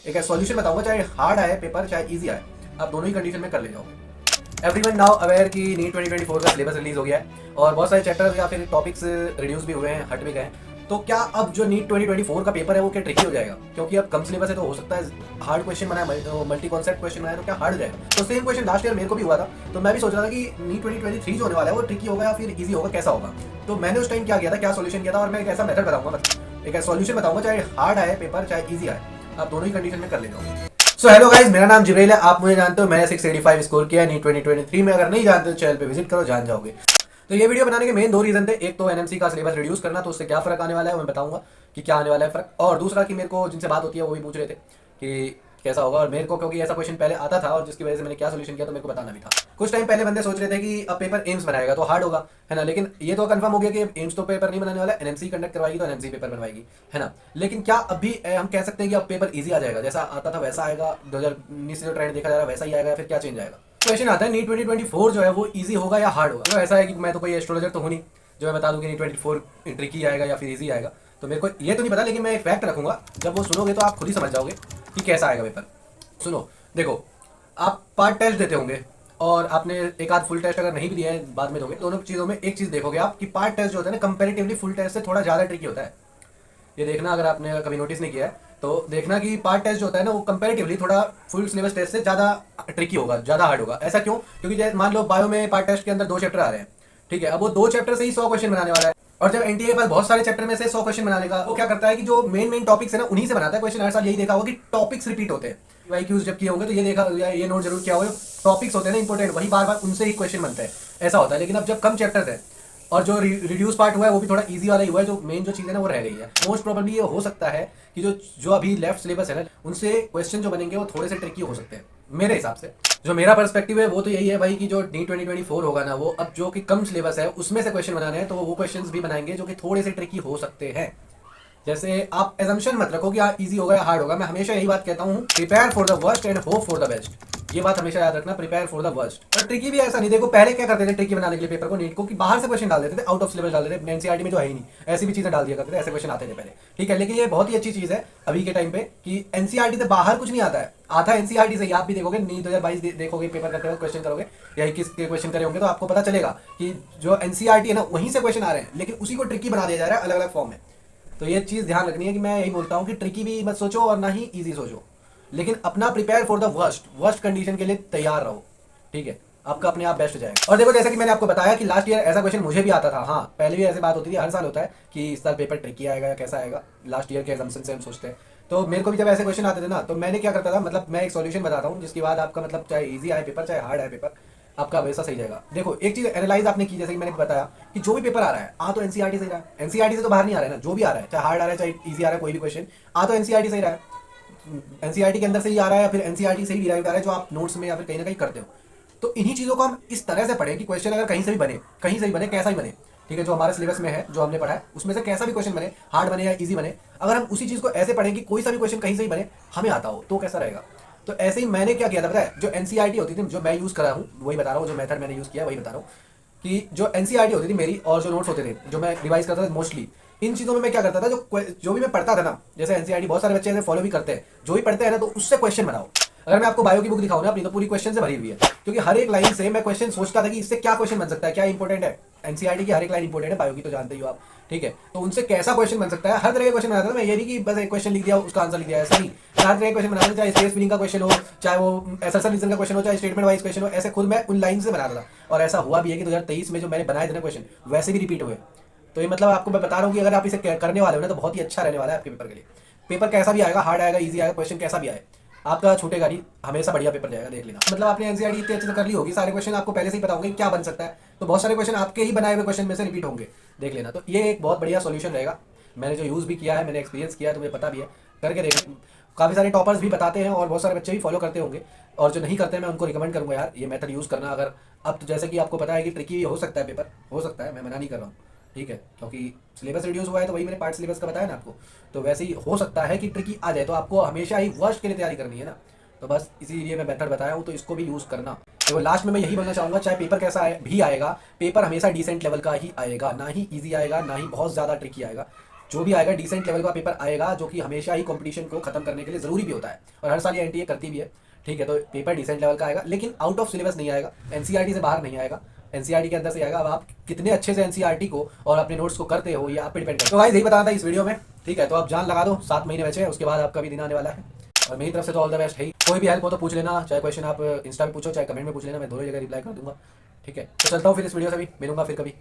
एक सॉल्यूशन बताऊंगा, चाहे हार्ड आए पेपर चाहे इजी आए, आप दोनों ही कंडीशन में कर ले जाओगे। एवरीवन नाउ अवेयर कि नीट 2024 का सिलेबस रिलीज हो गया है और बहुत सारे चैप्टर्स या फिर टॉपिक्स रिड्यूस भी हुए हैं, हट भी गए हैं। तो क्या अब जो नीट 2024 का पेपर है वो क्या ट्रिकी हो जाएगा? क्योंकि अब कम सिलेबस है तो हो सकता है हार्ड क्वेश्चन बनाए, मल्टी कॉन्सेप्ट क्वेश्चन बनाए तो क्या हार्ड हो जाएगा? तो सेम क्वेश्चन लास्ट ईयर मेरे को भी हुआ था, तो मैं भी सोच रहा था कि नीट 2023 जो होने वाला है वो ट्रिकी होगा या फिर ईजी होगा, कैसा होगा। तो मैंने उस टाइम क्या किया था, क्या सोल्यूशन किया था, और मैं एक ऐसा मेथड बताऊंगा, एक सॉल्यूशन बताऊंगा, चाहे हार्ड आए पेपर चाहे ईजी आए, आप दोनों ही कंडीशन में कर ले जाओगे। सो हेलो गाइस, मेरा नाम जिब्राइल है, आप मुझे जानते हो, मैंने 685 स्कोर किया नीट 2023 में। अगर नहीं जानते तो चैनल पे विजिट करो, जान जाओगे। तो ये वीडियो बनाने के मेन दो रीजन थे, एक तो एनएमसी का सिलेबस रिड्यूस करना, तो उससे क्या फर्क आने वाला है वो मैं बताऊंगा कि क्या आने वाला है फर्क, और दूसरा कि मेरे को जिनसे बात होती है वो भी पूछ रहे थे कि कैसा होगा, और मेरे को क्योंकि ऐसा क्वेश्चन पहले आता था और जिसकी वजह से मैंने क्या सोल्यूशन किया तो मेरे को बताना भी था। कुछ टाइम पहले बंदे सोच रहे थे कि अब पेपर एम्स बनाएगा तो हार्ड होगा, है ना, लेकिन ये तो कंफर्म हो गया कि एम्स तो पेपर नहीं बनाने वाला, एनएमसी कंडक्ट करवाएगी तो एनएमसी पेपर बनवाएगी, है ना। लेकिन क्या अभी हम कह सकते हैं कि अब पेपर ईजी आ जाएगा, जैसा आता था वैसा आएगा, 2019 से जो ट्रेंड देखा जा रहा है वैसा ही आएगा, फिर क्या चेंज आएगा? क्वेश्चन आता है नीट 2024 जो है वो ईजी होगा या हार्ड होगा। तो ऐसा है कि मैं तो कोई एस्ट्रोलॉजर तो हूँ नहीं जो मैं बता दूं कि नीट 24 ट्रिकी आएगा या फिर ईजी आएगा, तो मेरे को ये तो नहीं पता, लेकिन मैं एक फैक्ट रखूंगा, जब वो सुनोगे तो आप खुद ही समझ जाओगे कि कैसा आएगा पेपर। सुनो, देखो, आप पार्ट टेस्ट देते होंगे और आपने एक आध फुल टेस्ट अगर नहीं भी दिया है बाद में दोगे, दोनों चीज़ों में एक चीज़ देखोगे आप कि पार्ट टेस्ट जो होता है ना कंपैरेटिवली फुल टेस्ट से थोड़ा ज़्यादा ट्रिकी होता है। ये देखना, अगर आपने कभी नोटिस नहीं किया है तो देखना कि पार्ट टेस्ट जो होता है ना वो कंपैरेटिवली थोड़ा फुल सिलेबस टेस्ट से ज़्यादा ट्रिकी होगा, ज़्यादा हार्ड होगा। ऐसा क्यों? क्योंकि जैसे मान लो बायो में पार्ट टेस्ट के अंदर 2 चैप्टर आ रहे हैं, ठीक है, अब वो 2 चैप्टर से ही 100 क्वेश्चन बनाने वाला है, और जब एनटीए के पास बहुत सारे चैप्टर में से 100 क्वेश्चन बनाने का, वो क्या करता है कि जो मेन टॉपिक्स है ना उन्हीं से बनाता है क्वेश्चन। हर साल यही देखा होगा कि टॉपिक्स रिपीट होते हैं, वाईक्यूज जब किए होंगे तो ये देखा, ये नोट जरूर किया होगा, टॉपिक्स होते हैं ना इंपॉर्टेंट, वही बार बार उनसे ही क्वेश्चन बनता है, ऐसा होता है। लेकिन अब जब कम चैप्टर्स है और जो रिड्यूस पार्ट हुआ है वो भी थोड़ा इजी वाला ही हुआ है, जो मेन जो चीज़ है ना वो रह गई है। मोस्ट प्रोबेबली ये हो सकता है कि जो जो अभी लेफ्ट सिलेबस है ना उनसे क्वेश्चन जो बनेंगे वो थोड़े से ट्रिकी हो सकते हैं मेरे हिसाब से। जो मेरा पर्सपेक्टिव है वो तो यही है भाई कि जो नीट 2024 होगा ना वो अब जो कि कम सिलेबस है उसमें से क्वेश्चन बनाने हैं, तो वो क्वेश्चंस भी बनाएंगे जो कि थोड़े से ट्रिकी हो सकते हैं। जैसे आप एजम्पशन मत रखो कि हाँ इजी होगा या हार्ड होगा, मैं हमेशा यही बात कहता हूँ, prepare for the worst and hope for the best. ये बात हमेशा याद रखना, प्रिपेयर फॉर द वर्स्ट। और ट्रिकी भी ऐसा नहीं, देखो पहले क्या करते थे ट्रिकी बनाने के लिए पेपर को, नीट को, कि बाहर से क्वेश्चन डाल देते थे, आउट ऑफ सिलेबस डाल देते थे, एनसीईआरटी में जो है ही नहीं ऐसी भी चीजें डाल दिया करते थे, ऐसे क्वेश्चन आते थे पहले, ठीक है। लेकिन ये बहुत ही अच्छी चीज है अभी के टाइम पे कि एनसीईआरटी से बाहर कुछ नहीं आता है, आता है एनसीईआरटी से ही। आप भी देखोगे नीट 2022 देखोगे, पेपर करते हुए क्वेश्चन करोगे या 21 के क्वेश्चन करे होंगे तो आपको पता चलेगा कि जो एनसीईआरटी है ना वहीं से क्वेश्चन आ रहे हैं, लेकिन उसी को ट्रिकी बना दिया जा रहा है अलग अलग फॉर्म में। तो ये चीज़ ध्यान रखनी है कि मैं यही बोलता हूँ कि ट्रिकी भी मत सोचो और ना ही इजी सोचो, लेकिन अपना prepare for the worst condition के लिए तैयार रहो, ठीक है, आपका अपने आप बेस्ट जाएगा। और देखो जैसा कि मैंने आपको बताया कि लास्ट ईयर ऐसा क्वेश्चन मुझे भी आता था, हाँ पहले भी ऐसी बात होती थी, हर साल होता है कि इस साल पेपर ट्रिकी आएगा या कैसा आएगा, लास्ट ईयर के एग्जाम्पशन से हम सोचते हैं। तो मेरे को भी जब ऐसे क्वेश्चन आते थे ना तो मैंने क्या करता था, मतलब मैं एक सॉल्यूशन बताता हूँ जिसके बाद आपका मतलब चाहे इजी आए पेपर चाहे हार्ड आए पेपर, आपका वैसा सही जाएगा। देखो एक चीज एनालाइज आपने की, जैसे कि मैंने बताया कि जो भी पेपर आ रहा है आ तो एनसीईआरटी से ही रहा है, एनसीईआरटी से तो बाहर नहीं आ रहा है ना, जो भी आ रहा है चाहे हार्ड आ रहा है चाहे इजी आ रहा है, कोई भी क्वेश्चन आ तो एनसीईआरटी से ही रहा है, एनसीईआरटी के अंदर से ही आ रहा है या फिर एनसीईआरटी से ही डिराइव आ रहा है जो आप नोट्स में या फिर कहीं ना कहीं करते हो। तो इन्हीं चीज़ों को हम इस तरह से पढ़ें कि क्वेश्चन अगर कहीं से भी बने, कहीं से भी बने, कैसा ही बने, ठीक है, जो हमारे सिलेबस में है जो हमने पढ़ा है उसमें से कैसा भी क्वेश्चन बने, हार्ड बने या इजी बने, अगर हम उसी चीज़ को ऐसे पढ़ें कि कोई सा भी क्वेश्चन कहीं से ही बने हमें आता हो तो कैसा रहेगा। तो ऐसे ही मैंने क्या किया था पता है, जो एनसीईआरटी होती थी जो मैं यूज़ कर रहा हूँ वही बता रहा हूँ, जो मेथड मैंने यूज़ किया वही बता रहा हूँ कि जो एनसीईआरटी होती थी मेरी और जो नोट्स होते थे जो मैं रिवाइज करता था मोस्टली, इन चीज़ों में मैं क्या करता था, जो भी मैं पढ़ता था ना, जैसे एनसीईआरटी बहुत सारे बच्चे ऐसे फॉलो भी करते हैं, जो भी पढ़ते हैं ना तो उससे क्वेश्चन बनाओ। अगर मैं आपको बायो की बुक दिखाऊँ ना अपनी, तो पूरी क्वेश्चन से भरी हुई है, क्योंकि हर एक लाइन से मैं क्वेश्चन सोचता था कि इससे क्या क्वेश्चन बन सकता है, क्या इंपॉर्टेंट है। एनसीईआरटी की हर एक लाइन इंपॉर्टेंट है, बायो की तो जानते ही हो आप, ठीक है, तो उनसे कैसा क्वेश्चन बन सकता है, हर तरह के क्वेश्चन बनाता था मैं। ये नहीं कि बस एक क्वेश्चन लिख दिया उसका आंसर लिख दिया, ऐसा नहीं, हर तरह के क्वेश्चन बनाता था, चाहे स्पेस फिलिंग का क्वेश्चन हो, चाहे वो एसएसएल रीजन का क्वेश्चन हो, चाहे स्टेटमेंट वाइज क्वेश्चन हो, ऐसे खुद मैं उन लाइन से बनाता था। और ऐसा हुआ भी है कि 2023 में जो मैंने बनाए थे ना क्वेश्चन वैसे भी रिपीट हुए। तो ये मतलब आपको मैं बता रहा हूँ कि अगर आप इसे करने वाले हो ना तो बहुत ही अच्छा रहने वाला है आपके पेपर के लिए। पेपर कैसा भी आएगा, हार्ड आएगा इजी आएगा, क्वेश्चन कैसा भी आए आपका छूटेगा नहीं, हमेशा बढ़िया पेपर जाएगा, देख लेना। मतलब आपने एनसीईआरटी इतने अच्छे से कर ली होगी, सारे क्वेश्चन आपको पहले से ही पता होंगे क्या बन सकता है, तो बहुत सारे क्वेश्चन आपके ही बनाए हुए क्वेश्चन में से रिपीट होंगे, देख लेना। तो ये एक बहुत बढ़िया सॉल्यूशन रहेगा, मैंने जो यूज़ भी किया है, मैंने एक्सपीरियंस किया है तो मुझे पता भी है, करके देख। काफ़ी सारे टॉपर्स भी बताते हैं और बहुत सारे बच्चे भी फॉलो करते होंगे, और जो नहीं करते हैं मैं उनको रिकमेंड करूँगा यार ये मेथड यूज़ करना। अगर अब तो जैसे कि आपको पता है कि ट्रिकी हो सकता है पेपर, हो सकता है, मैं मना नहीं कर रहा हूँ, ठीक है, क्योंकि सिलेबस रिड्यूस हुआ है तो वही मैंने पार्ट सिलेबस का बताया ना आपको, तो वैसे ही हो सकता है कि ट्रिकी आ जाए, तो आपको हमेशा ही वर्स्ट के लिए तैयारी करनी है ना, तो बस इसीलिए मैं मेथड बताया हूँ, तो इसको भी यूज़ करना। तो लास्ट में मैं यही बोलना चाहूँगा, चाहे पेपर कैसा भी आएगा, पेपर हमेशा डिसेंट लेवल का ही आएगा, ना ही ईजी आएगा ना ही बहुत ज़्यादा ट्रिकी आएगा। जो भी आएगा डिसेंट लेवल का पेपर आएगा, जो कि हमेशा ही कंपटीशन को खत्म करने के लिए जरूरी भी होता है, और हर साल ये एनटीए करती भी है। ठीक है, तो पेपर डिसेंट लेवल का आएगा, लेकिन आउट ऑफ सिलेबस नहीं आएगा, एनसीईआरटी से बाहर नहीं आएगा, एनसीईआरटी के अंदर से आएगा। अब आप कितने अच्छे से एनसीईआरटी को और अपने नोट्स को करते हो, ये आप पे डिपेंड करता है। तो भाई यही बताना था इस वीडियो में। ठीक है, तो आप जान लगा दो, 7 महीने बचे हैं, उसके बाद आपका भी दिन आने वाला है। और मेरी तरफ से तो ऑल द बेस्ट है ही। कोई भी हेल्प हो तो पूछ लेना, चाहे क्वेश्चन आप इंस्टा पे पूछो, चाहे कमेंट में पूछ लेना, मैं दोनों जगह रिप्लाई कर दूंगा। ठीक है, तो चलता हूँ फिर, इस वीडियो से भी मिलूंगा फिर कभी।